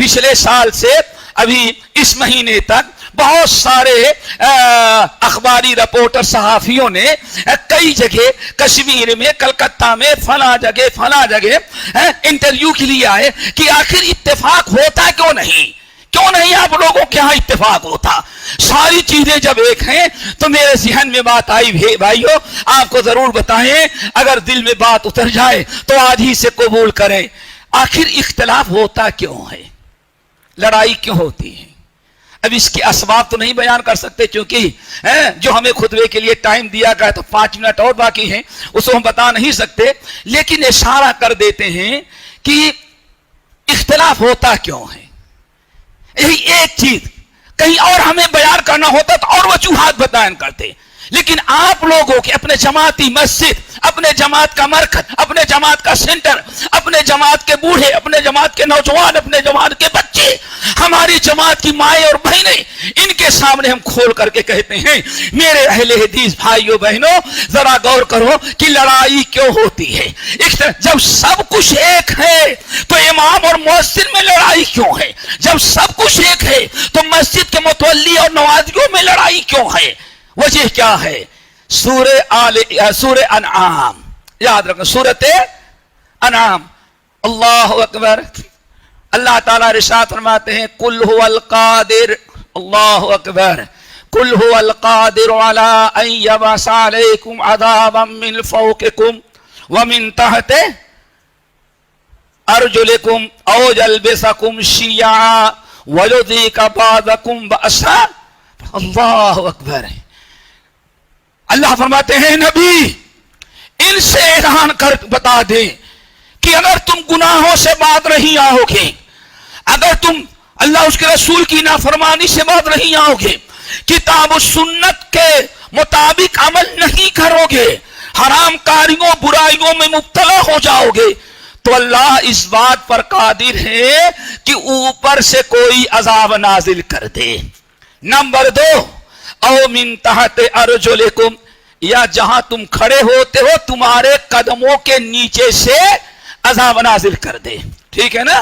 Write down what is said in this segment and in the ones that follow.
پچھلے سال سے ابھی اس مہینے تک بہت سارے اخباری رپورٹر صحافیوں نے کئی جگہ کشمیر میں کلکتہ میں فلاں جگہ انٹرویو کے لیے آئے کہ آخر اتفاق ہوتا کیوں نہیں آپ لوگوں کے ہاں اتفاق ہوتا. ساری چیزیں جب ایک ہیں تو میرے ذہن میں بات آئی بھائیو آپ کو ضرور بتائیں, اگر دل میں بات اتر جائے تو آج ہی سے قبول کریں. آخر اختلاف ہوتا کیوں ہے, لڑائی کیوں ہوتی ہے؟ اب اس کے اسباب تو نہیں بیان کر سکتے کیونکہ جو ہمیں خطبے کے لیے ٹائم دیا گیا تو 5 منٹ اور باقی ہیں, اس کو ہم بتا نہیں سکتے, لیکن اشارہ کر دیتے ہیں کہ اختلاف ہوتا کیوں ہے. یہی ایک چیز کہیں اور ہمیں بیان کرنا ہوتا تو اور وجوہات بیان کرتے, لیکن آپ لوگوں کے اپنے جماعتی مسجد, اپنے جماعت کا مرکز, اپنے جماعت کا سینٹر, اپنے جماعت کے بوڑھے, اپنے جماعت کے نوجوان, اپنے جماعت کے بچے, ہماری جماعت کی مائیں اور بہنیں, ان کے سامنے ہم کھول کر کے کہتے ہیں میرے اہل حدیث بھائیوں بہنوں ذرا غور کرو کہ لڑائی کیوں ہوتی ہے. جب سب کچھ ایک ہے تو امام اور مؤذن میں لڑائی کیوں ہے؟ جب سب کچھ ایک ہے تو مسجد کے متولی اور نوازیوں میں لڑائی کیوں ہے؟ وجہ کیا ہے؟ سورہ انعام یاد رکھنا, سورۃ انعام. اللہ اکبر. اللہ تعالیٰ ارشاد فرماتے ہیں قل هو القادر, اللہ اکبر, قل هو القادر على ان يبعث عليكم عذابا من فوقكم ومن تحت ارجلكم او يلبسكم شيعا ويذيق بعضكم بأسا. اللہ اکبر. اللہ فرماتے ہیں نبی ان سے اعلان کر بتا دیں کہ اگر تم گناہوں سے باز نہیں آؤ گے, اگر تم اللہ اس کے رسول کی نافرمانی سے باز نہیں آؤ گے, کتاب و سنت کے مطابق عمل نہیں کرو گے, حرام کاریوں برائیوں میں مبتلا ہو جاؤ گے, تو اللہ اس بات پر قادر ہے کہ اوپر سے کوئی عذاب نازل کر دے. نمبر 2, او من تحت ارجلکم, یا جہاں تم کھڑے ہوتے ہو تمہارے قدموں کے نیچے سے عذاب نازل کر دے. ٹھیک ہے نا؟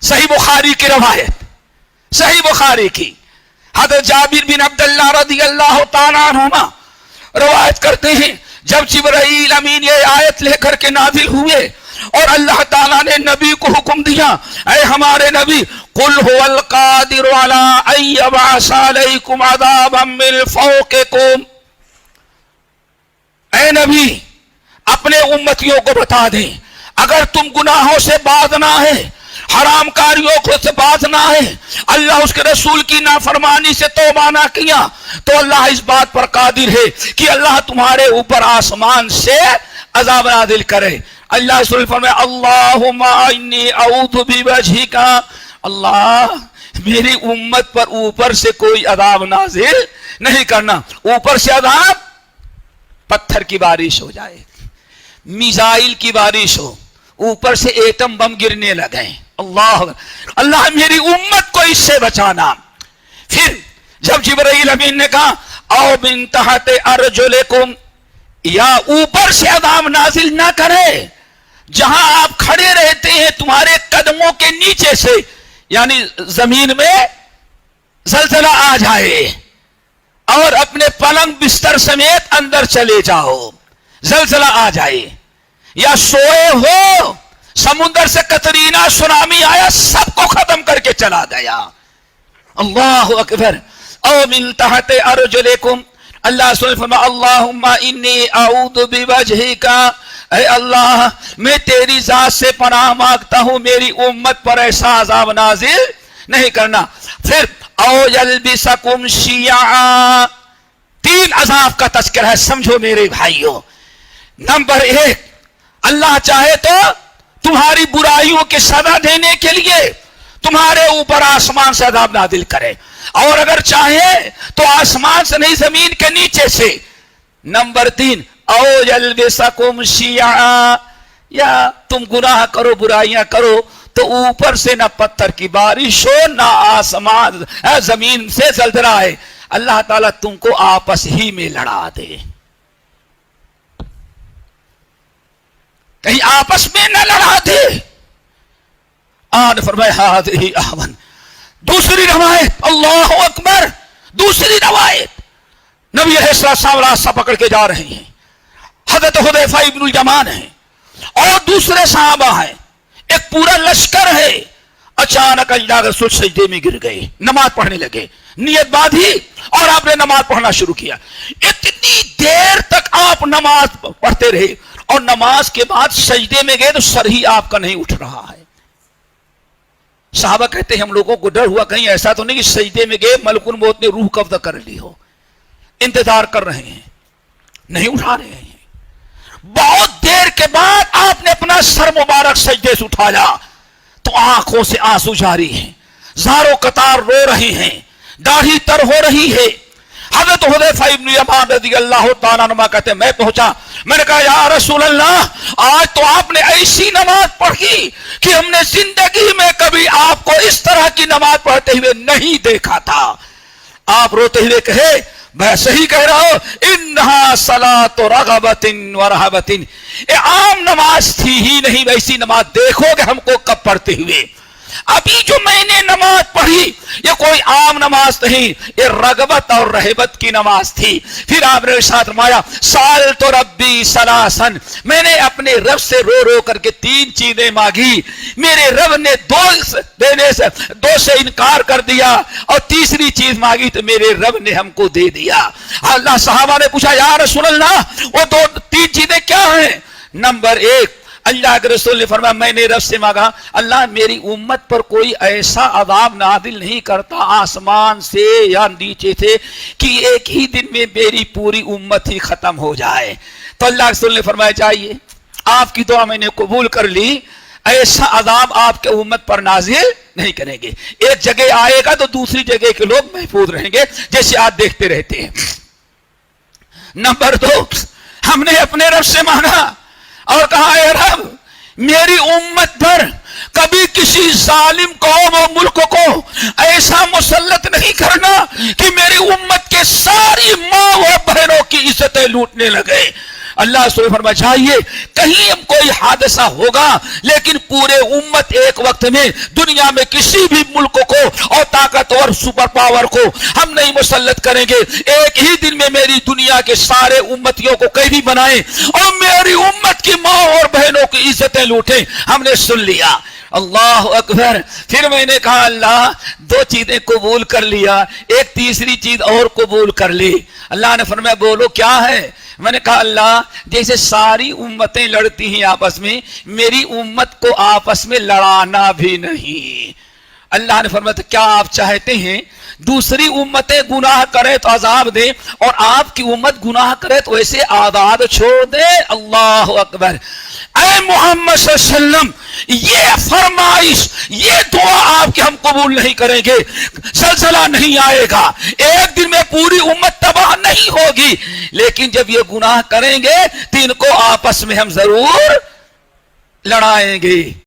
صحیح بخاری کی روایت, صحیح بخاری کی, حضرت جابر بن عبداللہ رضی اللہ تعالیٰ عنہما روایت کرتے ہیں جب جبرائیل امین یہ آیت لے کر کے نازل ہوئے اور اللہ تعالیٰ نے نبی کو حکم دیا, اے ہمارے نبی قل هو القادر على ان يبعث عليكم عذابا من فوقكم, اے نبی اپنے امتیوں کو بتا دیں اگر تم گناہوں سے باز نہ ہے, حرام کاریوں کو سے باز نہ ہے, اللہ اس کے رسول کی نافرمانی سے توبہ نہ کیا, تو اللہ اس بات پر قادر ہے کہ اللہ تمہارے اوپر آسمان سے عذاب نازل کرے. اللہ رسول فرمائے اللہم انی اعوذ بوجہک, اللہ میری امت پر اوپر سے کوئی عذاب نازل نہیں کرنا. اوپر سے عذاب, پتھر کی بارش ہو جائے, میزائل کی بارش ہو, اوپر سے ایٹم بم گرنے لگے, اللہ میری امت کو اس سے بچانا. پھر جب جبرائیل امین نے کہا او من تحت ارجلکم, یا اوپر سے عذاب نازل نہ کرے, جہاں آپ کھڑے رہتے ہیں تمہارے قدموں کے نیچے سے, یعنی زمین میں زلزلہ آ جائے اور اپنے پلنگ بستر سمیت اندر چلے جاؤ, زلزلہ آ جائے, یا سوئے ہو سمندر سے کترینا سونامی آیا سب کو ختم کر کے چلا گیا. اللہ اکبر. او من تحت ارجلکم, اللہ سبحانہ فرمایا اللہم انی اعوذ بوجہک, اے اللہ میں تیری ذات سے پناہ مانگتا ہوں میری امت پر ایسا عذاب نازل نہیں کرنا. پھر او یلبسکم شیعا, 3 عذاب کا تذکرہ ہے, سمجھو میرے بھائیوں. نمبر 1, اللہ چاہے تو تمہاری برائیوں کی سزا دینے کے لیے تمہارے اوپر آسمان سے عذاب نازل کرے, اور اگر چاہے تو آسمان سے نہیں زمین کے نیچے سے. نمبر 3, او یلبسکم شیعا, یا تم گناہ کرو برائیاں کرو تو اوپر سے نہ پتھر کی بارش ہو نہ آسمان زمین سے زلزلہ آئے, اللہ تعالیٰ تم کو آپس ہی میں لڑا دے, کہیں آپس میں نہ لڑا دے. آن فرمائے ہذہ اہون. دوسری روایت اللہ اکبر، دوسری روایت نبی علیہ السلام راستہ پکڑ کے جا رہے ہیں، حضرت حذیفہ ابن الیمان ہیں اور دوسرے صحابہ ہیں، ایک پورا لشکر ہے. اچانک اللہ کے رسول سجدے میں گر گئے، نماز پڑھنے لگے، نیت باندھی اور آپ نے نماز پڑھنا شروع کیا. اتنی دیر تک آپ نماز پڑھتے رہے اور نماز کے بعد سجدے میں گئے تو سر ہی آپ کا نہیں اٹھ رہا ہے. صحابہ کہتے ہیں ہم لوگوں کو ڈر ہوا کہیں ایسا تو نہیں کہ سجدے میں گئے ملک الموت نے روح قبضہ کر لی ہو. انتظار کر رہے ہیں، نہیں اٹھا رہے ہیں. بہت دیر کے بعد آپ نے اپنا سر مبارک سجدے سے اٹھایا تو آنکھوں سے آنسو جاری ہیں، زاروں قطار رو رہے ہیں، داڑھی تر ہو رہی ہے. حضرت حذیفہ ابن الیمان رضی اللہ تعالیٰ عنہ کہتے ہیں میں پہنچا، میں نے کہا یا رسول اللہ آج تو آپ نے ایسی نماز پڑھی کہ ہم نے زندگی میں کبھی آپ کو اس طرح کی نماز پڑھتے ہوئے نہیں دیکھا تھا. آپ روتے ہوئے کہے میں صحیح کہہ رہا ہوں، انہا صلاۃ رغبۃ و رہبۃ، یہ عام نماز تھی ہی نہیں، ویسی نماز دیکھو گے ہم کو کب پڑھتے ہوئے. ابھی جو میں نے نماز پڑھی یہ کوئی عام نماز نہیں، یہ رغبت اور رہبت کی نماز تھی. پھر آپ نے ارشاد فرمایا سألت ربی ثلاثاً، میں نے اپنے رب سے رو رو کر کے 3 چیزیں مانگی، میرے رب نے 2 سے انکار کر دیا اور تیسری چیز مانگی تو میرے رب نے ہم کو دے دیا. اللہ صحابہ نے پوچھا یا رسول اللہ وہ 3 چیزیں کیا ہیں؟ نمبر 1 اللہ کے رسول نے فرمایا میں نے رب سے مانگا اللہ میری امت پر کوئی ایسا عذاب نازل نہیں کرتا آسمان سے یا نیچے سے کہ ایک ہی دن میں میری پوری امت ہی ختم ہو جائے. تو اللہ کے رسول نے فرمایا چاہیے آپ کی دعا میں نے قبول کر لی، ایسا عذاب آپ کے امت پر نازل نہیں کریں گے. ایک جگہ آئے گا تو دوسری جگہ کے لوگ محفوظ رہیں گے جیسے آج دیکھتے رہتے ہیں. نمبر 2 ہم نے اپنے رب سے مانگا اور کہا اے رب میری امت پر کبھی کسی ظالم قوم و ملک کو ایسا مسلط نہیں کرنا کہ میری امت کے ساری ماں و بہنوں کی عزتیں لوٹنے لگے. اللہ سبحانہ فرمایا چاہیے کہیں ہم کوئی حادثہ ہوگا لیکن پورے امت ایک وقت میں دنیا میں کسی بھی ملک کو اور طاقتور سپر پاور کو ہم نہیں مسلط کریں گے. ایک ہی دن میں میری دنیا کے سارے امتیوں کو قیدی بنائیں اور میری امت کی ماں اور بہنوں کی عزتیں لوٹیں. ہم نے سن لیا اللہ اکبر. پھر میں نے کہا اللہ 2 چیزیں قبول کر لیا، ایک تیسری چیز اور قبول کر لی. اللہ نے فرمایا بولو کیا ہے؟ میں نے کہا اللہ جیسے ساری امتیں لڑتی ہیں آپس میں میری امت کو آپس میں لڑانا بھی نہیں. اللہ نے فرمایا کیا آپ چاہتے ہیں دوسری امتیں گناہ کرے تو عذاب دے اور آپ کی امت گناہ کرے تو ایسے آزاد چھوڑ دے؟ اللہ اکبر. اے محمد صلی اللہ علیہ وسلم یہ فرمائش یہ دعا آپ کے ہم قبول نہیں کریں گے. زلزلہ نہیں آئے گا، ایک دن میں پوری امت تباہ نہیں ہوگی، لیکن جب یہ گناہ کریں گے تو ان کو آپس میں ہم ضرور لڑائیں گے.